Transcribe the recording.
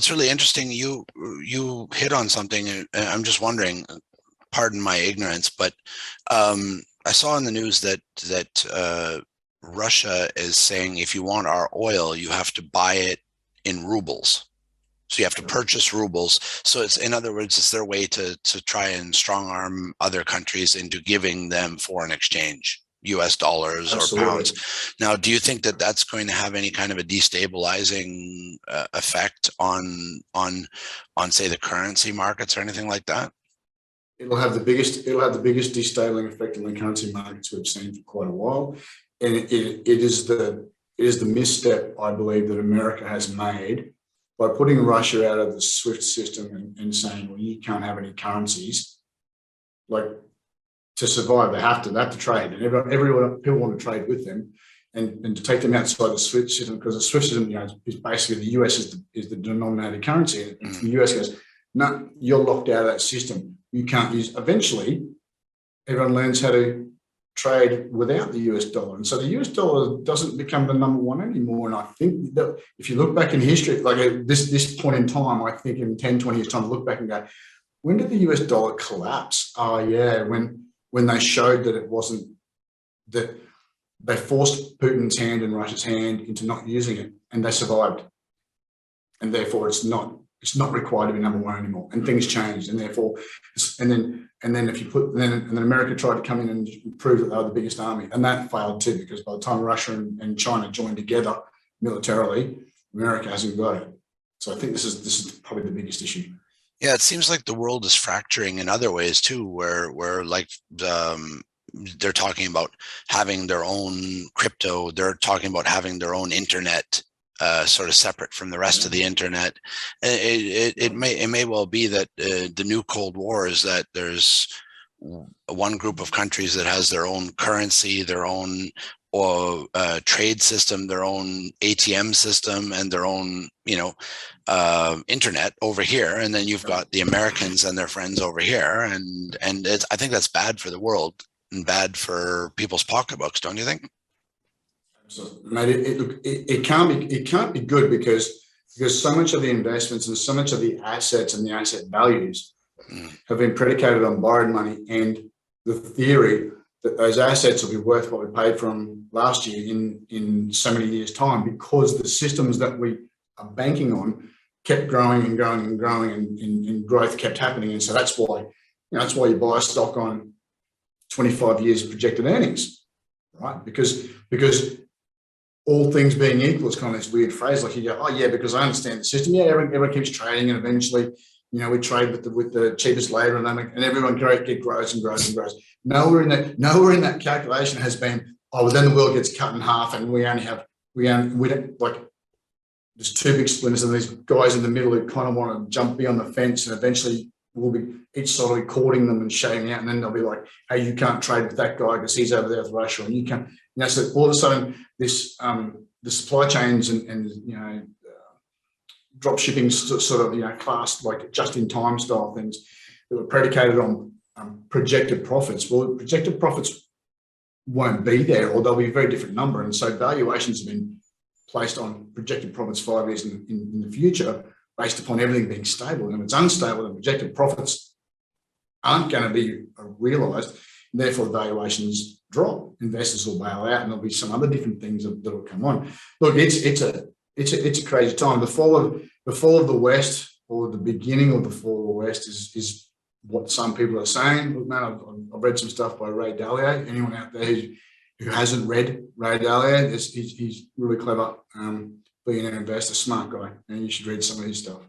it's really interesting. You hit on something. And I'm just wondering. Pardon my ignorance, but I saw in the news that Russia is saying if you want our oil, you have to buy it in rubles. So you have to purchase rubles. So it's, in other words, it's their way to try and strong arm other countries into giving them foreign exchange, US dollars or pounds. Now, do you think that that's going to have any kind of a destabilizing effect on say the currency markets or anything like that? It'll have the biggest destabilizing effect on the currency markets we've seen for quite a while, and it is the misstep, I believe, that America has made by putting Russia out of the SWIFT system and saying, well, you can't have any currencies. Like, to survive, they have to trade, and people want to trade with them, and to take them outside the SWIFT system, because the SWIFT system, is basically the US is the denominated currency, and the US goes, no, you're locked out of that system. You can't use. Eventually, everyone learns how to trade without the US dollar, and so the US dollar doesn't become the number one anymore. And I think that if you look back in history, like at this point in time, I think in 10, 20 years time, look back and go, when did the US dollar collapse? Oh yeah, when they showed that it wasn't, that they forced Putin's hand and Russia's hand into not using it, and they survived, and therefore it's not required to be number one anymore, and things changed, and therefore, and then if you put, and then America tried to come in and prove that they were the biggest army, and that failed too, because by the time Russia and China joined together militarily, America hasn't got it. So I think this is probably the biggest issue. Yeah, it seems like the world is fracturing in other ways too, where like they're talking about having their own crypto, they're talking about having their own internet. Sort of separate from the rest of the internet. It may well be that the new Cold War is that there's one group of countries that has their own currency, their own trade system, their own ATM system, and their own internet over here, and then you've got the Americans and their friends over here, and I think that's bad for the world and bad for people's pocketbooks, don't you think? So, mate, it can't be good because so much of the investments and so much of the assets and the asset values have been predicated on borrowed money, and the theory that those assets will be worth what we paid for them last year in so many years' time, because the systems that we are banking on kept growing and growing and growing, and growth kept happening. And so that's why you buy a stock on 25 years of projected earnings, right? Because all things being equal, it's kind of this weird phrase, like you go, oh yeah, because I understand the system. Yeah, everyone keeps trading, and eventually, we trade with the cheapest labor, and everyone grows and grows and grows. Nowhere in that calculation has been, oh, well, then the world gets cut in half, and we don't, like, there's two big splinters, and these guys in the middle who kind of want to jump beyond the fence, and eventually we'll be each side will be courting them and shouting out, and then they'll be like, hey, you can't trade with that guy because he's over there with Russia, and you can't. So all of a sudden, this the supply chains and drop shipping sort of classed like just in time style things that were predicated on projected profits. Well, projected profits won't be there, or they'll be a very different number, and so valuations have been placed on projected profits 5 years in the future based upon everything being stable. And if it's unstable, then projected profits aren't going to be realised, and therefore the valuations drop. Investors will bail out, and there'll be some other different things that will come on. Look, it's a crazy time. The fall of the West, or the beginning of the fall of the West, is what some people are saying. Look, man, I've read some stuff by Ray Dalio. Anyone out there who hasn't read Ray Dalio, he's really clever, billionaire investor, smart guy, and you should read some of his stuff.